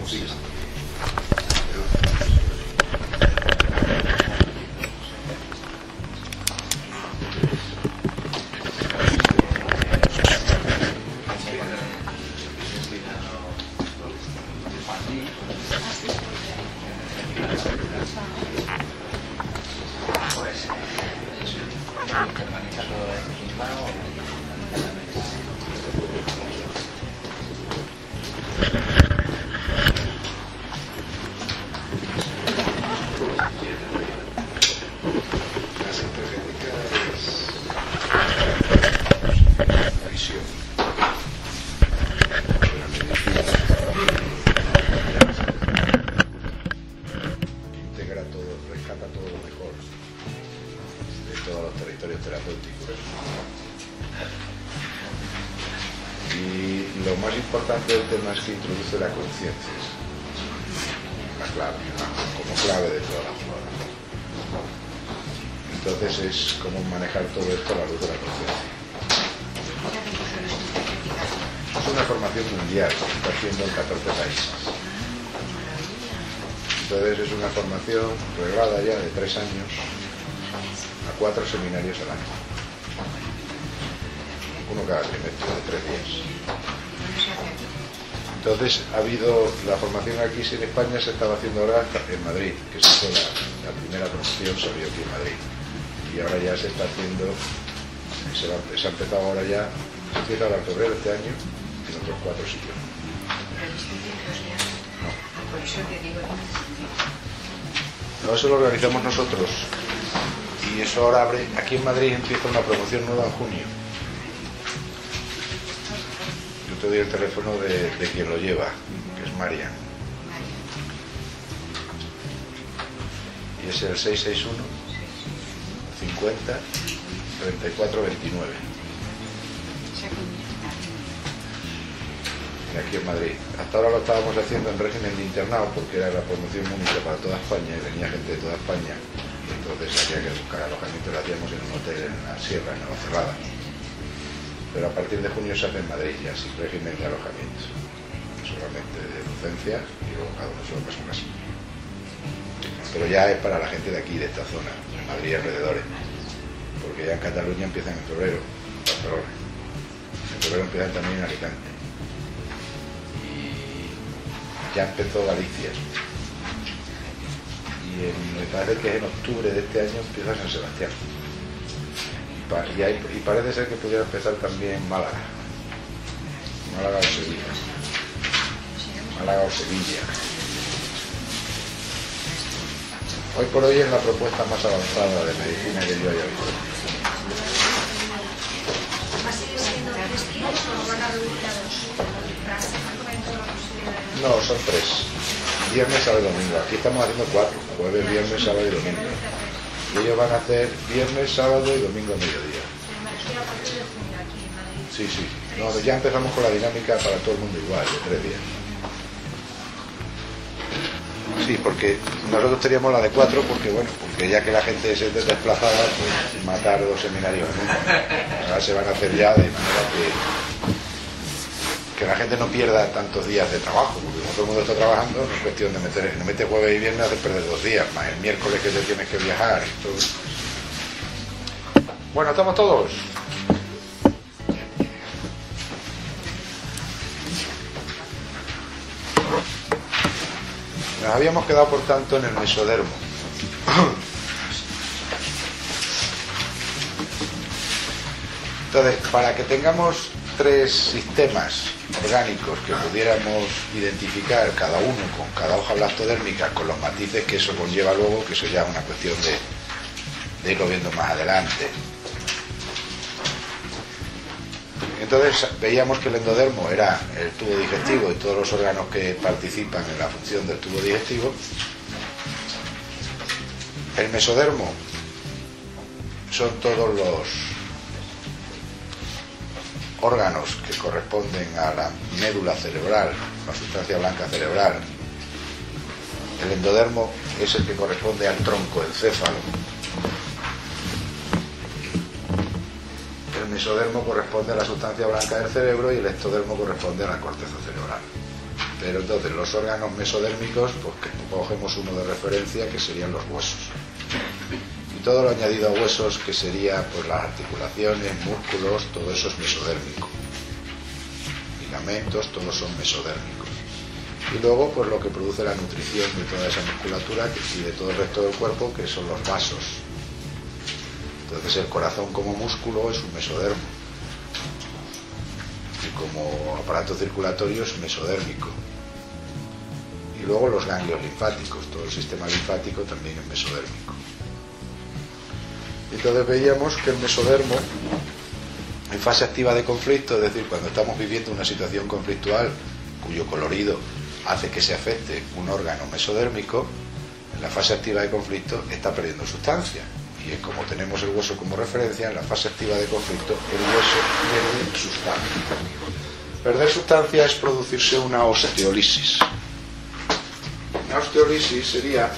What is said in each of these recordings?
música. Y lo más importante del tema es que introduce la conciencia, la clave, como clave de toda la flora. Entonces es como manejar todo esto a la luz de la conciencia. Es una formación mundial, se está haciendo en 14 países. Entonces es una formación reglada ya de 3 años a 4 seminarios al año. Uno cada trimestre de 3 días. Entonces ha habido la formación aquí en España, se estaba haciendo ahora en Madrid, que se fue la primera promoción, se abrió aquí en Madrid, y ahora ya se está haciendo, se ha empezado ahora ya, se empieza ahora en febrero de este año en otros 4 sitios. No, eso lo organizamos nosotros, y eso ahora abre, aquí en Madrid empieza una promoción nueva en junio. Te doy el teléfono de quien lo lleva, que es Marian, y es el 661 50 34 29, y aquí en Madrid. Hasta ahora lo estábamos haciendo en régimen de internado porque era la promoción única para toda España y venía gente de toda España, y entonces había que buscar alojamiento. Lo hacíamos en un hotel en la sierra, en Navacerrada. Pero a partir de junio se hace en Madrid ya sin régimen de alojamiento, solamente de docencia, y luego cada uno se lo pasa en casa. Pero ya es para la gente de aquí, de esta zona, en Madrid y alrededores, porque ya en Cataluña empiezan en febrero, Barcelona. En febrero empiezan también en Alicante, y ya empezó Galicia, y me parece que en octubre de este año empieza San Sebastián. Y parece ser que pudiera empezar también Málaga o Sevilla. Málaga o Sevilla. Hoy por hoy es la propuesta más avanzada de medicina que yo haya visto. No, son 3. Viernes, sábado y domingo. Aquí estamos haciendo 4. Jueves, viernes, sábado y domingo. Y ellos van a hacer viernes, sábado y domingo a mediodía. Sí, sí. No, ya empezamos con la dinámica para todo el mundo igual, de 3 días. Sí, porque nosotros teníamos la de 4 porque, bueno, porque ya que la gente se desplazaba, pues matar 2 seminarios en uno. Ahora se van a hacer ya de manera que la gente no pierda tantos días de trabajo, porque como todo el mundo está trabajando, no es cuestión de meter jueves y viernes, hacer perder 2 días, más el miércoles que te tienes que viajar y todo. Bueno, ¿estamos todos? Nos habíamos quedado, por tanto, en el mesodermo. Entonces, para que tengamos 3 sistemas orgánicos que pudiéramos identificar cada uno con cada hoja blastodérmica, con los matices que eso conlleva luego, que eso ya es una cuestión de irlo viendo más adelante. Entonces veíamos que el endodermo era el tubo digestivo y todos los órganos que participan en la función del tubo digestivo. El mesodermo son todos los órganos que corresponden a la médula cerebral, la sustancia blanca cerebral. El endodermo es el que corresponde al tronco encéfalo. El mesodermo corresponde a la sustancia blanca del cerebro y el ectodermo corresponde a la corteza cerebral. Pero entonces los órganos mesodérmicos, pues cogemos uno de referencia que serían los huesos. Y todo lo añadido a huesos, que sería pues las articulaciones, músculos, todo eso es mesodérmico. Ligamentos, todos son mesodérmicos. Y luego pues lo que produce la nutrición de toda esa musculatura y de todo el resto del cuerpo, que son los vasos. Entonces el corazón como músculo es un mesodermo. Y como aparato circulatorio es mesodérmico. Y luego los ganglios linfáticos, todo el sistema linfático también es mesodérmico. Entonces veíamos que el mesodermo, en fase activa de conflicto, es decir, cuando estamos viviendo una situación conflictual cuyo colorido hace que se afecte un órgano mesodérmico, en la fase activa de conflicto está perdiendo sustancia. Y es como tenemos el hueso como referencia, en la fase activa de conflicto el hueso pierde sustancia. Perder sustancia es producirse una osteolisis. Una osteolisis sería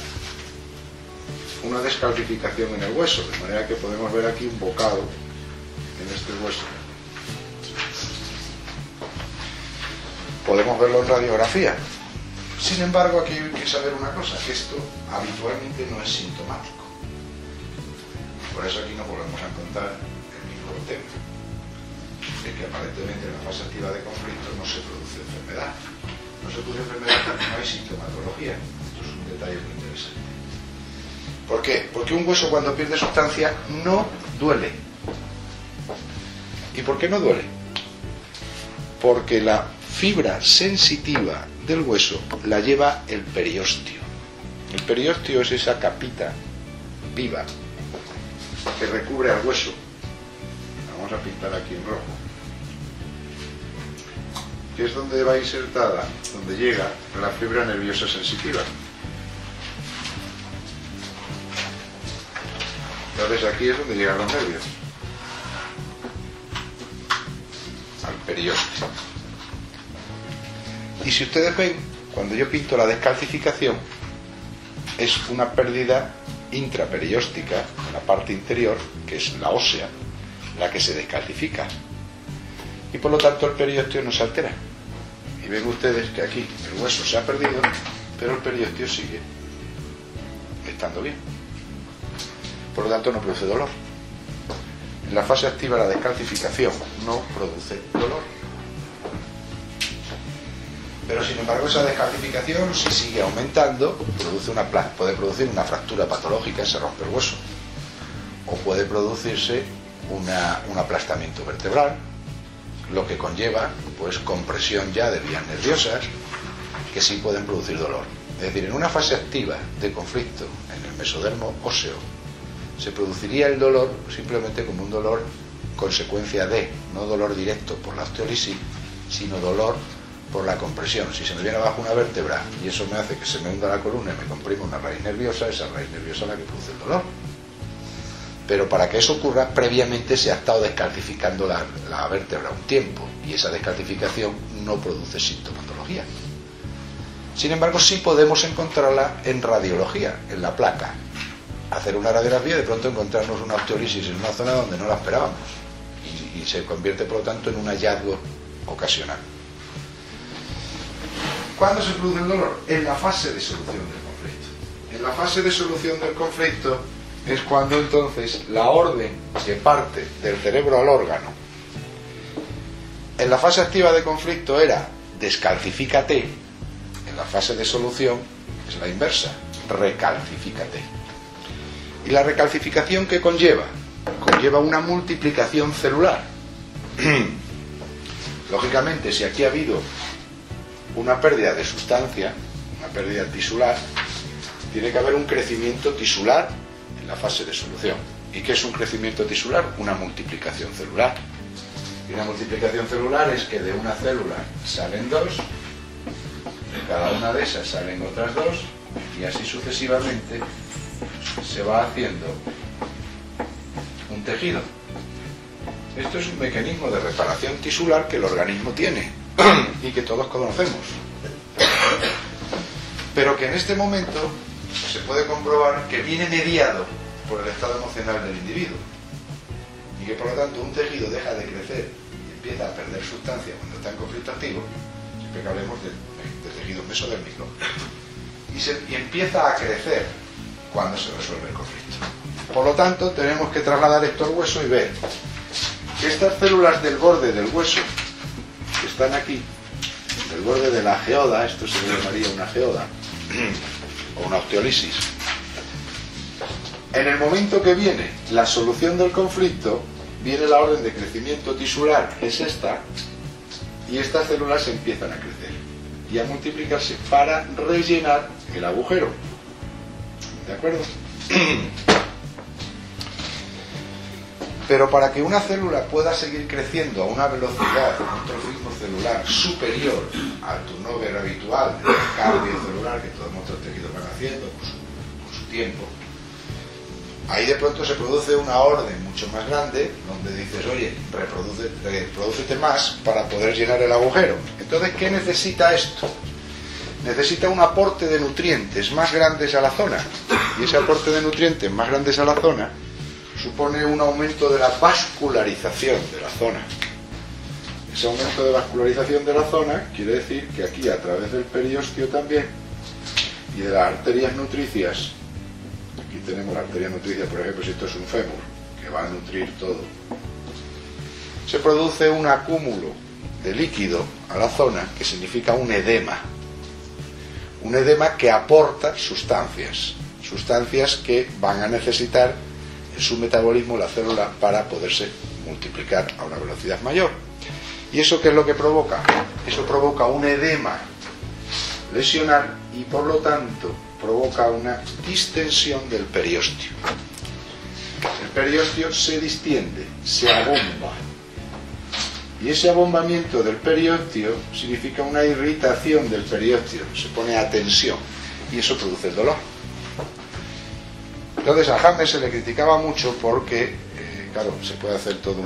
una descalcificación en el hueso, de manera que podemos ver aquí un bocado en este hueso. Podemos verlo en radiografía. Sin embargo, aquí hay que saber una cosa, que esto habitualmente no es sintomático. Por eso aquí nos volvemos a encontrar el mismo tema, de que aparentemente en la fase activa de conflicto no se produce enfermedad. No se produce enfermedad porque no hay sintomatología. Esto es un detalle muy interesante. ¿Por qué? Porque un hueso cuando pierde sustancia no duele. ¿Y por qué no duele? Porque la fibra sensitiva del hueso la lleva el periósteo. El periósteo es esa capita viva que recubre al hueso. Vamos a pintar aquí en rojo. Que es donde va insertada, donde llega la fibra nerviosa sensitiva. Entonces aquí es donde llegan los nervios. Al periósteo. Y si ustedes ven, cuando yo pinto la descalcificación, es una pérdida intraperióstica en la parte interior, que es la ósea, la que se descalcifica. Y por lo tanto el periósteo no se altera. Y ven ustedes que aquí el hueso se ha perdido, pero el periósteo sigue estando bien. Por lo tanto no produce dolor. En la fase activa la descalcificación no produce dolor. Pero sin embargo esa descalcificación, si sigue aumentando, puede producir una fractura patológica, se rompe el hueso. O puede producirse un aplastamiento vertebral, lo que conlleva pues compresión ya de vías nerviosas que sí pueden producir dolor. Es decir, en una fase activa de conflicto en el mesodermo óseo se produciría el dolor simplemente como un dolor consecuencia de, no dolor directo por la osteolisis, sino dolor por la compresión. Si se me viene abajo una vértebra y eso me hace que se me hunda la columna y me comprima una raíz nerviosa, esa raíz nerviosa es la que produce el dolor. Pero para que eso ocurra, previamente se ha estado descalcificando la vértebra un tiempo, y esa descalcificación no produce sintomatología. Sin embargo, sí podemos encontrarla en radiología, en la placa. Hacer una radiografía y de pronto encontrarnos una osteolisis en una zona donde no la esperábamos, y se convierte por lo tanto en un hallazgo ocasional. ¿Cuándo se produce el dolor? En la fase de solución del conflicto. En la fase de solución del conflicto es cuando entonces la orden que parte del cerebro al órgano. En la fase activa de conflicto era descalcifícate. En la fase de solución es la inversa, recalcifícate. ¿Y la recalcificación qué conlleva? Conlleva una multiplicación celular. Lógicamente, si aquí ha habido una pérdida de sustancia, una pérdida tisular, tiene que haber un crecimiento tisular en la fase de solución. ¿Y qué es un crecimiento tisular? Una multiplicación celular. Y una multiplicación celular es que de una célula salen dos, de cada una de esas salen otras dos, y así sucesivamente se va haciendo un tejido. Esto es un mecanismo de reparación tisular que el organismo tiene y que todos conocemos, pero que en este momento se puede comprobar que viene mediado por el estado emocional del individuo, y que por lo tanto un tejido deja de crecer y empieza a perder sustancia cuando está en conflicto activo, siempre que hablemos del tejido mesodérmico, y empieza a crecer cuando se resuelve el conflicto. Por lo tanto, tenemos que trasladar esto al hueso y ver que estas células del borde del hueso, que están aquí, del borde de la geoda, esto se le llamaría una geoda, o una osteolisis, en el momento que viene la solución del conflicto, viene la orden de crecimiento tisular, que es esta, y estas células empiezan a crecer y a multiplicarse para rellenar el agujero. ¿De acuerdo? Pero para que una célula pueda seguir creciendo a una velocidad, un trofismo celular superior al turnover habitual del cardio celular que todos nuestros tejidos van haciendo con su tiempo, ahí de pronto se produce una orden mucho más grande donde dices, oye, reprodúcete más para poder llenar el agujero. Entonces, ¿qué necesita esto? Necesita un aporte de nutrientes más grandes a la zona, y ese aporte de nutrientes más grandes a la zona supone un aumento de la vascularización de la zona. Ese aumento de vascularización de la zona quiere decir que aquí, a través del periósteo también y de las arterias nutricias, aquí tenemos la arteria nutricia, por ejemplo, si esto es un fémur que va a nutrir todo, se produce un acúmulo de líquido a la zona que significa un edema que aporta sustancias que van a necesitar en su metabolismo la célula para poderse multiplicar a una velocidad mayor. ¿Y eso qué es lo que provoca? Eso provoca un edema lesional y por lo tanto provoca una distensión del periósteo. El periósteo se distiende, se abomba. Y ese abombamiento del periósteo significa una irritación del periósteo, se pone a tensión y eso produce el dolor. Entonces a Hammer se le criticaba mucho porque, claro, se puede hacer toda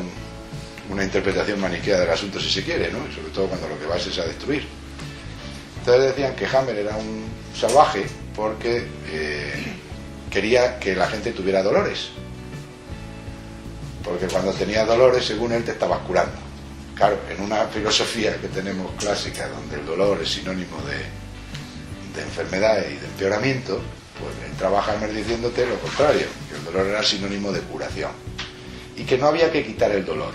una interpretación maniquea del asunto si se quiere, ¿no? Y sobre todo cuando lo que vas es a destruir. Entonces decían que Hammer era un salvaje porque quería que la gente tuviera dolores. Porque cuando tenías dolores, según él, te estabas curando. Claro, en una filosofía que tenemos clásica, donde el dolor es sinónimo de enfermedad y de empeoramiento, pues él trabaja Hammer diciéndote lo contrario, que el dolor era sinónimo de curación. Y que no había que quitar el dolor.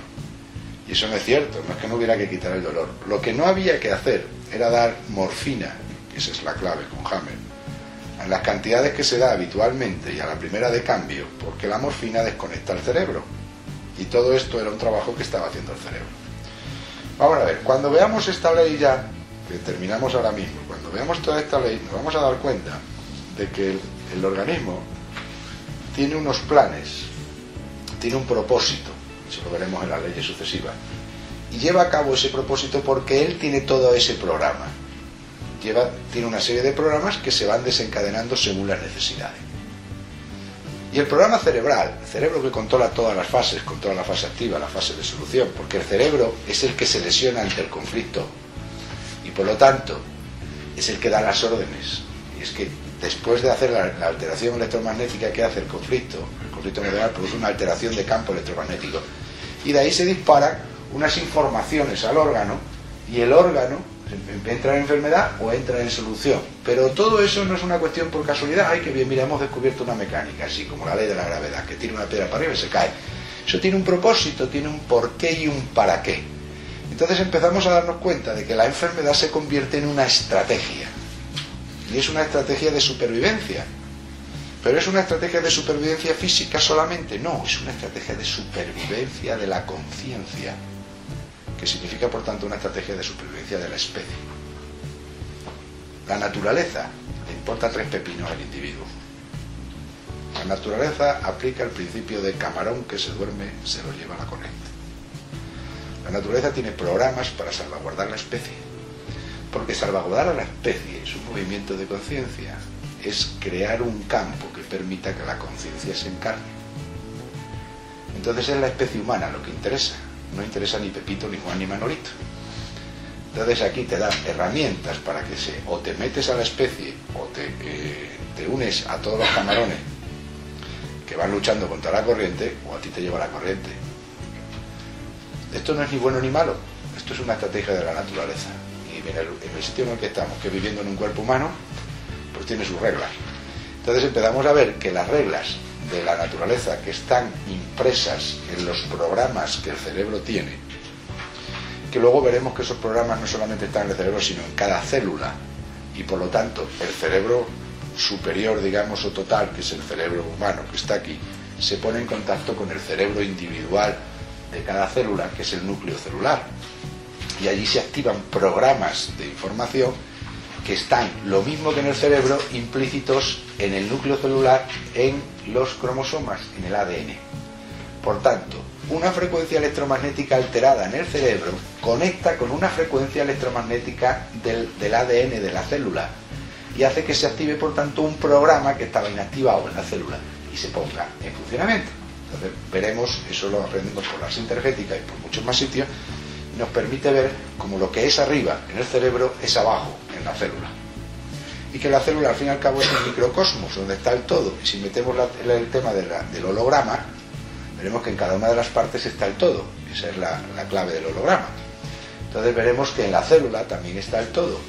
Y eso no es cierto, no es que no hubiera que quitar el dolor. Lo que no había que hacer era dar morfina, que esa es la clave con Hammer, en las cantidades que se da habitualmente y a la primera de cambio, porque la morfina desconecta el cerebro. Y todo esto era un trabajo que estaba haciendo el cerebro. Vamos a ver, cuando veamos esta ley ya, que terminamos ahora mismo, cuando veamos toda esta ley, nos vamos a dar cuenta de que el organismo tiene unos planes, tiene un propósito, eso lo veremos en las leyes sucesivas, y lleva a cabo ese propósito porque él tiene todo ese programa. Tiene una serie de programas que se van desencadenando según las necesidades. Y el programa cerebral, el cerebro que controla todas las fases, controla la fase activa, la fase de solución, porque el cerebro es el que se lesiona ante el conflicto y por lo tanto es el que da las órdenes. Y es que después de hacer la alteración electromagnética que hace el conflicto emocional produce una alteración de campo electromagnético y de ahí se disparan unas informaciones al órgano y el órgano entra en enfermedad o entra en solución. Pero todo eso no es una cuestión por casualidad. Ay, que bien, mira, hemos descubierto una mecánica, así como la ley de la gravedad, que tira una piedra para arriba y se cae. Eso tiene un propósito, tiene un porqué y un para qué. Entonces empezamos a darnos cuenta de que la enfermedad se convierte en una estrategia. Y es una estrategia de supervivencia. Pero es una estrategia de supervivencia física solamente. No, es una estrategia de supervivencia de la conciencia, que significa por tanto una estrategia de supervivencia de la especie. La naturaleza le importa 3 pepinos al individuo. La naturaleza aplica el principio de camarón que se duerme, se lo lleva la corriente. La naturaleza tiene programas para salvaguardar la especie, porque salvaguardar a la especie es un movimiento de conciencia, es crear un campo que permita que la conciencia se encarne. Entonces es la especie humana lo que interesa. No interesa ni Pepito, ni Juan, ni Manolito. Entonces aquí te dan herramientas para que o te metes a la especie o te unes a todos los camarones que van luchando contra la corriente, o a ti te lleva la corriente. Esto no es ni bueno ni malo, esto es una estrategia de la naturaleza. Y y en el sitio en el que estamos, que viviendo en un cuerpo humano, pues tiene sus reglas. Entonces empezamos a ver que las reglas de la naturaleza que están impresas en los programas que el cerebro tiene, que luego veremos que esos programas no solamente están en el cerebro, sino en cada célula, y por lo tanto el cerebro superior, digamos, o total, que es el cerebro humano que está aquí, se pone en contacto con el cerebro individual de cada célula, que es el núcleo celular, y allí se activan programas de información que están, lo mismo que en el cerebro, implícitos en el núcleo celular, en los cromosomas, en el ADN. Por tanto, una frecuencia electromagnética alterada en el cerebro conecta con una frecuencia electromagnética del ADN de la célula y hace que se active, por tanto, un programa que estaba inactivado en la célula y se ponga en funcionamiento. Entonces veremos, eso lo aprendemos por la sintergética y por muchos más sitios, y nos permite ver cómo lo que es arriba en el cerebro es abajo en la célula. Y que la célula, al fin y al cabo, es un microcosmos donde está el todo. Y si metemos el tema del holograma, veremos que en cada una de las partes está el todo. Esa es la clave del holograma. Entonces veremos que en la célula también está el todo.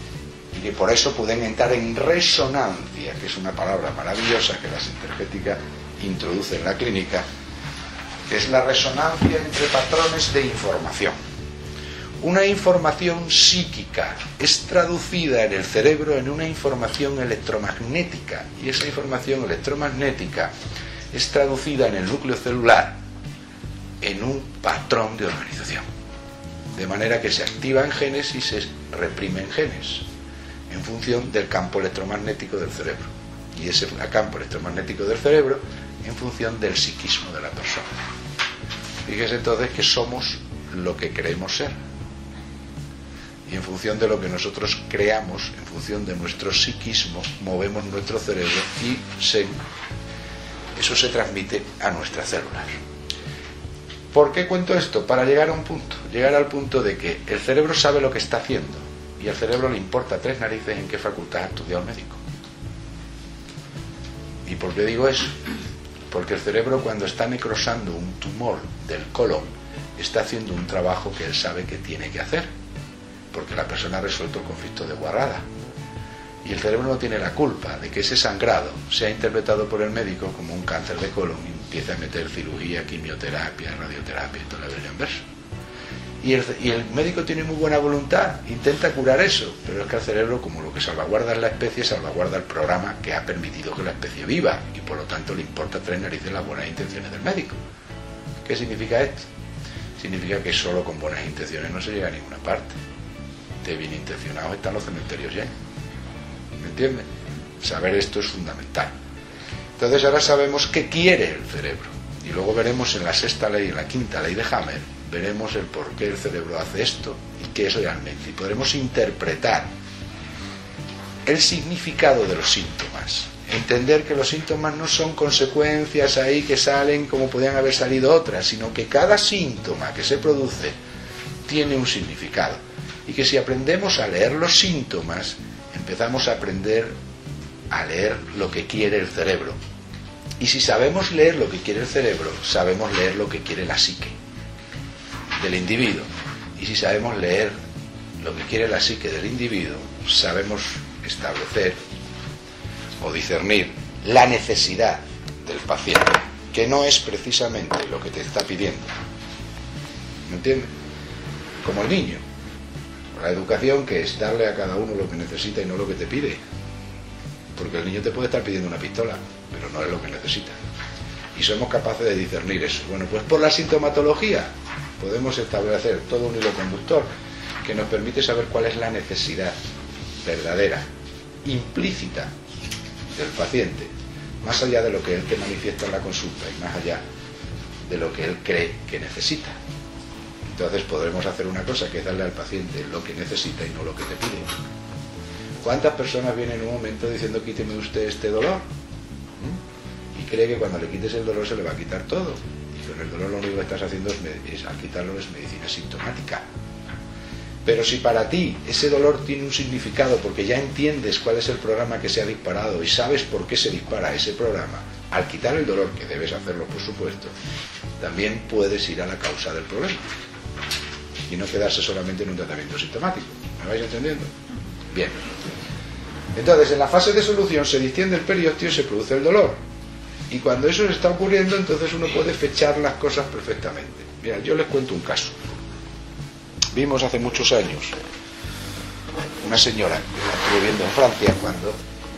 Y que por eso pueden entrar en resonancia, que es una palabra maravillosa que la sintergética introduce en la clínica, que es la resonancia entre patrones de información. Una información psíquica es traducida en el cerebro en una información electromagnética, y esa información electromagnética es traducida en el núcleo celular en un patrón de organización, de manera que se activan genes y se reprimen genes en función del campo electromagnético del cerebro, y ese campo electromagnético del cerebro en función del psiquismo de la persona. Fíjese entonces que somos lo que creemos ser, y en función de lo que nosotros creamos, en función de nuestro psiquismo, movemos nuestro cerebro y eso se transmite a nuestras células. ¿Por qué cuento esto? Para llegar a un punto, llegar al punto de que el cerebro sabe lo que está haciendo y al cerebro le importa tres narices en qué facultad ha estudiado el médico. ¿Y por qué digo eso? Porque el cerebro, cuando está necrosando un tumor del colon, está haciendo un trabajo que él sabe que tiene que hacer, porque la persona ha resuelto el conflicto de Guarrada. Y el cerebro no tiene la culpa de que ese sangrado sea interpretado por el médico como un cáncer de colon y empiece a meter cirugía, quimioterapia, radioterapia y todo lo inverso. Y el médico tiene muy buena voluntad, intenta curar eso, pero es que el cerebro, como lo que salvaguarda es la especie, salvaguarda el programa que ha permitido que la especie viva, y por lo tanto le importa tres narices las buenas intenciones del médico. ¿Qué significa esto? Significa que solo con buenas intenciones no se llega a ninguna parte. De bien intencionados están los cementerios llenos. ¿Me entienden? Saber esto es fundamental. Entonces ahora sabemos qué quiere el cerebro. Y luego veremos en la sexta ley, en la quinta ley de Hammer, veremos el por qué el cerebro hace esto y qué es realmente. Y podremos interpretar el significado de los síntomas. Entender que los síntomas no son consecuencias ahí que salen como podían haber salido otras, sino que cada síntoma que se produce tiene un significado. Y que si aprendemos a leer los síntomas, empezamos a aprender a leer lo que quiere el cerebro. Y si sabemos leer lo que quiere el cerebro, sabemos leer lo que quiere la psique del individuo. Y si sabemos leer lo que quiere la psique del individuo, sabemos establecer o discernir la necesidad del paciente, que no es precisamente lo que te está pidiendo. ¿Me entiendes? Como el niño. La educación, que es darle a cada uno lo que necesita y no lo que te pide. Porque el niño te puede estar pidiendo una pistola, pero no es lo que necesita. Y somos capaces de discernir eso. Bueno, pues por la sintomatología podemos establecer todo un hilo conductor que nos permite saber cuál es la necesidad verdadera, implícita del paciente, más allá de lo que él te manifiesta en la consulta y más allá de lo que él cree que necesita. Entonces podremos hacer una cosa, que es darle al paciente lo que necesita y no lo que te pide. ¿Cuántas personas vienen en un momento diciendo quíteme usted este dolor? Y cree que cuando le quites el dolor se le va a quitar todo. Y con el dolor lo único que estás haciendo es al quitarlo es medicina sintomática. Pero si para ti ese dolor tiene un significado, porque ya entiendes cuál es el programa que se ha disparado y sabes por qué se dispara ese programa, al quitar el dolor, que debes hacerlo por supuesto, también puedes ir a la causa del problema. y no quedarse solamente en un tratamiento sintomático. ¿Me vais entendiendo? Bien. Entonces, en la fase de solución se distiende el periósteo y se produce el dolor. Y cuando eso está ocurriendo, entonces uno puede fechar las cosas perfectamente. Mira, yo les cuento un caso. Vimos hace muchos años una señora que la estuve viendo en Francia cuando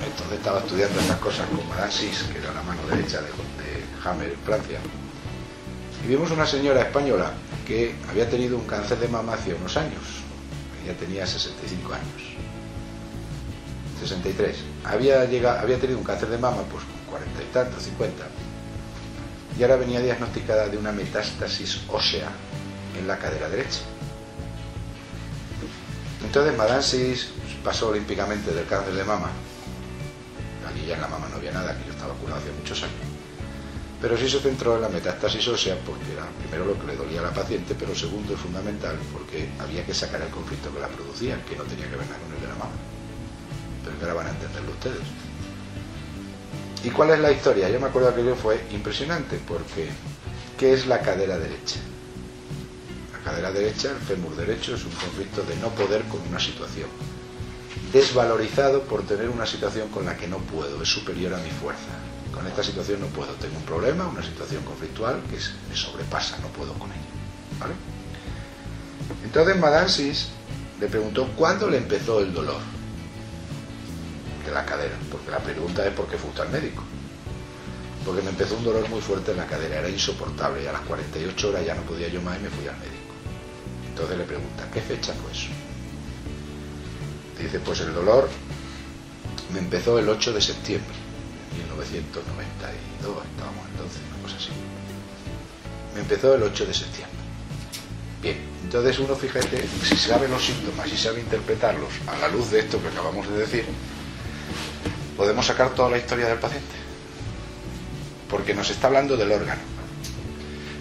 entonces estaba estudiando estas cosas con Madame Sis, que era la mano derecha de Hammer en Francia. Y vimos una señora española que había tenido un cáncer de mama hace unos años. Ella tenía 65 años. 63. Había tenido un cáncer de mama pues con 40 y tantos, 50. Y ahora venía diagnosticada de una metástasis ósea en la cadera derecha. Entonces Madame Sis pasó olímpicamente del cáncer de mama. Allí ya en la mama no había nada, que yo estaba curado hace muchos años. Pero sí se centró en la metástasis ósea porque era primero lo que le dolía a la paciente, pero segundo y fundamental porque había que sacar el conflicto que la producía, que no tenía que ver nada con el de la mama. Pero que ahora van a entenderlo ustedes. ¿Y cuál es la historia? Yo me acuerdo que aquello fue impresionante porque ¿qué es la cadera derecha? La cadera derecha, el fémur derecho, es un conflicto de no poder con una situación. Desvalorizado por tener una situación con la que no puedo, es superior a mi fuerza. Con esta situación no puedo, tengo un problema, una situación conflictual que me sobrepasa, no puedo con ella. ¿Vale? Entonces Madame Sis le preguntó cuándo le empezó el dolor de la cadera, porque la pregunta es ¿por qué fue usted al médico? Porque me empezó un dolor muy fuerte en la cadera, era insoportable y a las 48 horas ya no podía yo más y me fui al médico. Entonces le pregunta, ¿qué fecha fue eso? Dice, pues el dolor me empezó el 8 de septiembre de 1992, estábamos entonces, una cosa así. Me empezó el 8 de septiembre. Bien, entonces uno, fíjate, si sabe los síntomas y sabe interpretarlos a la luz de esto que acabamos de decir, podemos sacar toda la historia del paciente. Porque nos está hablando del órgano.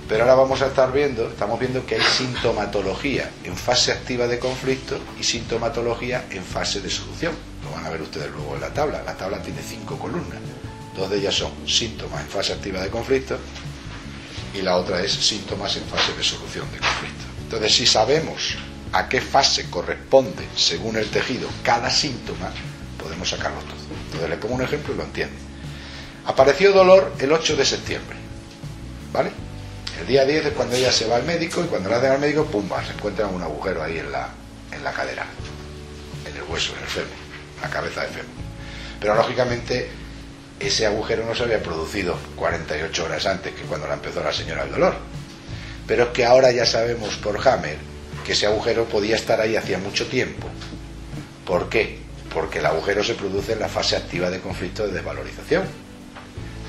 Pero ahora estamos viendo que hay sintomatología en fase activa de conflicto y sintomatología en fase de solución. Lo van a ver ustedes luego en la tabla. La tabla tiene 5 columnas. 2 de ellas son síntomas en fase activa de conflicto y la otra es síntomas en fase de solución de conflicto. Entonces, si sabemos a qué fase corresponde, según el tejido, cada síntoma, podemos sacarlo todo. Entonces, le pongo un ejemplo y lo entiende. Apareció dolor el 8 de septiembre. ¿Vale? El día 10 es cuando ella se va al médico y cuando la hacen al médico, ¡pumba!, se encuentra un agujero ahí en la cadera, en el hueso, en el fémur, en la cabeza del fémur. Pero lógicamente ese agujero no se había producido 48 horas antes que cuando la empezó la señora el dolor. Pero es que ahora ya sabemos por Hammer que ese agujero podía estar ahí hacía mucho tiempo. ¿Por qué? Porque el agujero se produce en la fase activa de conflicto de desvalorización.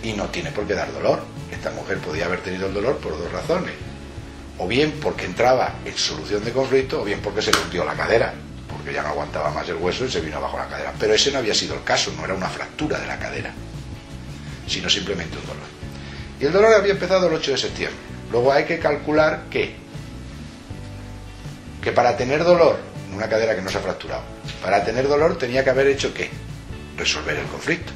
Y no tiene por qué dar dolor. Esta mujer podía haber tenido el dolor por 2 razones. O bien porque entraba en solución de conflicto, o bien porque se le hundió la cadera, porque ya no aguantaba más el hueso y se vino abajo la cadera. Pero ese no había sido el caso, no era una fractura de la cadera, sino simplemente un dolor. Y el dolor había empezado el 8 de septiembre. Luego hay que calcular que para tener dolor, en una cadera que no se ha fracturado, para tener dolor tenía que haber hecho ¿qué? Resolver el conflicto.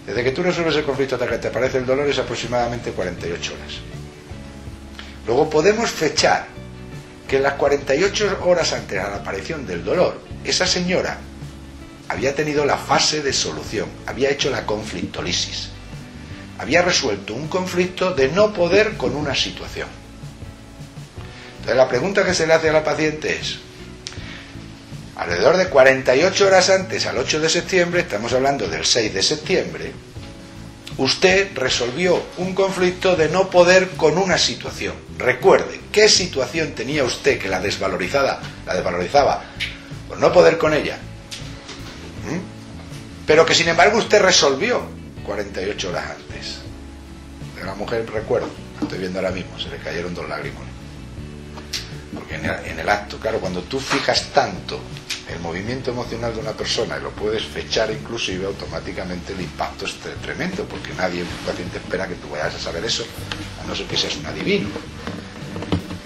Desde que tú resuelves el conflicto hasta que te aparece el dolor es aproximadamente 48 horas. Luego podemos fechar que en las 48 horas antes a la aparición del dolor, esa señora había tenido la fase de solución, había hecho la conflictolisis, había resuelto un conflicto de no poder con una situación. Entonces la pregunta que se le hace a la paciente es, alrededor de 48 horas antes al 8 de septiembre, estamos hablando del 6 de septiembre, usted resolvió un conflicto de no poder con una situación. Recuerde, ¿qué situación tenía usted que la desvalorizaba por no poder con ella? Pero que sin embargo usted resolvió 48 horas antes. De la mujer, recuerdo, estoy viendo ahora mismo, se le cayeron 2 lágrimas. Porque en el acto, claro, cuando tú fijas tanto el movimiento emocional de una persona y lo puedes fechar inclusive, automáticamente el impacto es tremendo, porque un paciente espera que tú vayas a saber eso, a no ser que seas un adivino.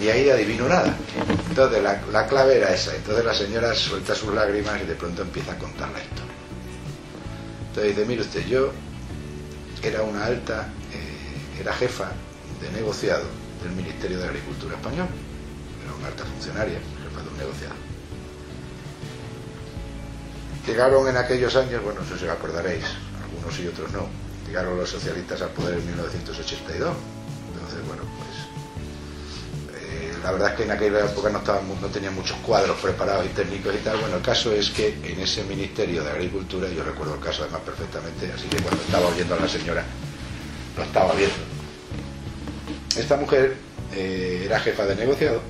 Y ahí adivino nada. Entonces la clave era esa. Entonces la señora suelta sus lágrimas y de pronto empieza a contar la historia. Entonces dice, mire usted, yo era jefa de negociado del Ministerio de Agricultura español, era una alta funcionaria, jefa de un negociado. Llegaron en aquellos años, bueno, no sé si os acordaréis, algunos y otros no, llegaron los socialistas al poder en 1982. Entonces, bueno, pues la verdad es que en aquella época no tenían muchos cuadros preparados y técnicos y tal. Bueno, el caso es que en ese Ministerio de Agricultura, yo recuerdo el caso además perfectamente, así que cuando estaba oyendo a la señora, lo estaba viendo. Esta mujer era jefa de negociado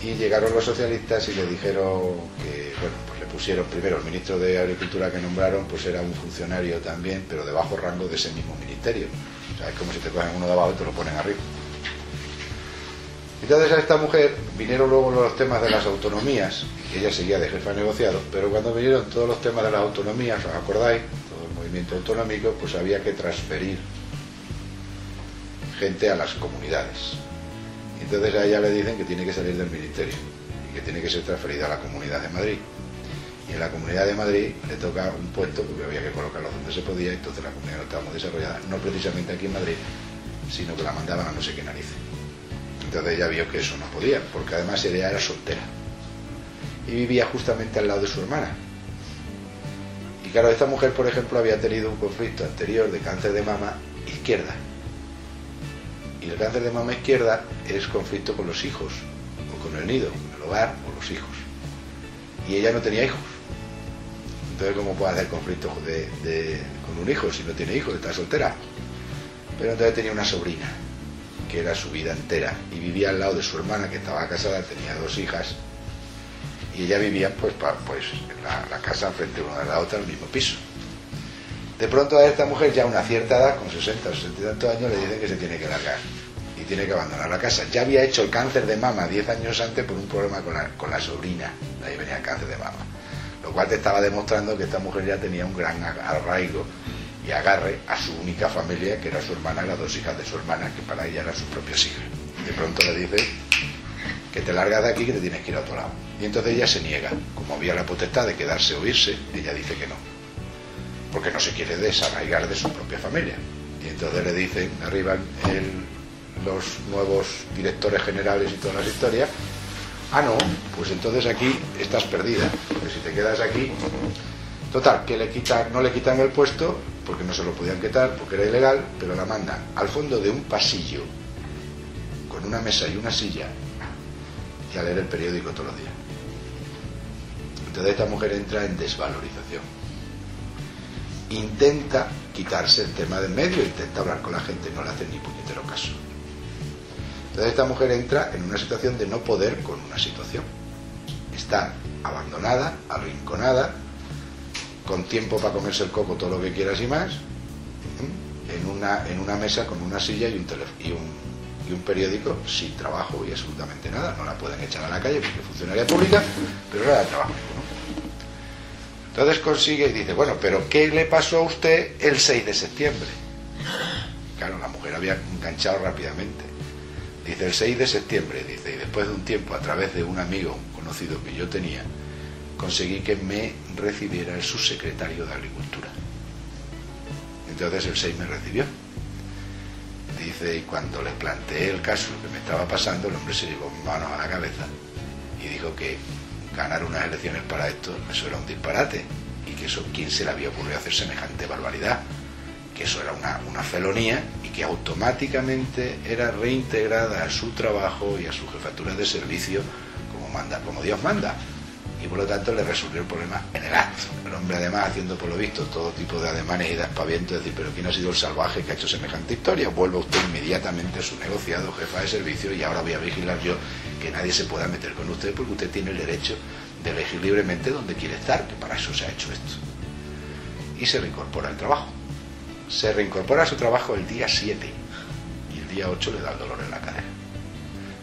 y llegaron los socialistas y le dijeron que, bueno, pues le pusieron primero el ministro de Agricultura que nombraron, pues era un funcionario también, pero de bajo rango de ese mismo ministerio. O sea, es como si te cogen uno de abajo y te lo ponen arriba. Entonces a esta mujer vinieron luego los temas de las autonomías, que ella seguía de jefa de negociado, pero cuando vinieron todos los temas de las autonomías, ¿os acordáis? Todo el movimiento autonómico, pues había que transferir gente a las comunidades. Entonces a ella le dicen que tiene que salir del ministerio y que tiene que ser transferida a la Comunidad de Madrid. Y en la Comunidad de Madrid le toca un puesto, porque había que colocarlo donde se podía, entonces la comunidad no estaba muy desarrollada, no precisamente aquí en Madrid, sino que la mandaban a no sé qué narices. Entonces ella vio que eso no podía, porque además ella era soltera y vivía justamente al lado de su hermana. Y claro, esta mujer, por ejemplo, había tenido un conflicto anterior de cáncer de mama izquierda. Y el cáncer de mama izquierda es conflicto con los hijos, o con el nido, con el hogar, o los hijos. Y ella no tenía hijos. Entonces, ¿cómo puede hacer conflicto con un hijo si no tiene hijos, está soltera? Pero entonces tenía una sobrina, que era su vida entera, y vivía al lado de su hermana, que estaba casada, tenía 2 hijas, y ella vivía pues en la casa frente una de la otra, en el mismo piso. De pronto a esta mujer, ya a una cierta edad, con 60 o 60 y tantos años, le dicen que se tiene que largar y tiene que abandonar la casa. Ya había hecho el cáncer de mama 10 años antes por un problema con la sobrina, de ahí venía el cáncer de mama, lo cual te estaba demostrando que esta mujer ya tenía un gran arraigo y agarre a su única familia, que era su hermana y las 2 hijas de su hermana, que para ella eran sus propias hijas. De pronto le dice que te largas de aquí, que te tienes que ir a otro lado. Y entonces ella se niega. Como había la potestad de quedarse o irse, ella dice que no, porque no se quiere desarraigar de su propia familia. Y entonces le dicen, arriban los nuevos directores generales y todas las historias, ah no, pues entonces aquí estás perdida, porque si te quedas aquí... Total, que no le quitan el puesto, porque no se lo podían quitar, porque era ilegal, pero la mandan al fondo de un pasillo, con una mesa y una silla, y a leer el periódico todos los días. Entonces esta mujer entra en desvalorización. Intenta quitarse el tema del medio, intenta hablar con la gente, no le hacen ni puñetero caso. Entonces esta mujer entra en una situación de no poder con una situación. Está abandonada, arrinconada, con tiempo para comerse el coco todo lo que quieras y más, en una mesa con una silla y un periódico, sin trabajo y absolutamente nada. No la pueden echar a la calle porque es funcionaria pública, pero no da trabajo, ¿no? Entonces consigue y dice, bueno, pero ¿qué le pasó a usted el 6 de septiembre? Claro, la mujer había enganchado rápidamente. Dice, el 6 de septiembre, dice, y después de un tiempo, a través de un amigo, un conocido que yo tenía, conseguí que me recibiera el subsecretario de Agricultura. Entonces el 6 me recibió. Dice, y cuando le planteé el caso que me estaba pasando, el hombre se llevó manos a la cabeza y dijo que ganar unas elecciones para esto, eso era un disparate, y que eso, ¿quién se le había ocurrido hacer semejante barbaridad? Que eso era una felonía, y que automáticamente era reintegrada a su trabajo y a su jefatura de servicio como Dios manda. Y por lo tanto le resolvió el problema en el acto. El hombre, además, haciendo por lo visto todo tipo de ademanes y de aspavientos, decir, pero ¿quién ha sido el salvaje que ha hecho semejante historia? Vuelva usted inmediatamente a su negociado, jefa de servicio, y ahora voy a vigilar yo que nadie se pueda meter con usted, porque usted tiene el derecho de elegir libremente dónde quiere estar, que para eso se ha hecho esto. Y se reincorpora al trabajo. Se reincorpora a su trabajo el día 7 y el día 8 le da el dolor en la cadera.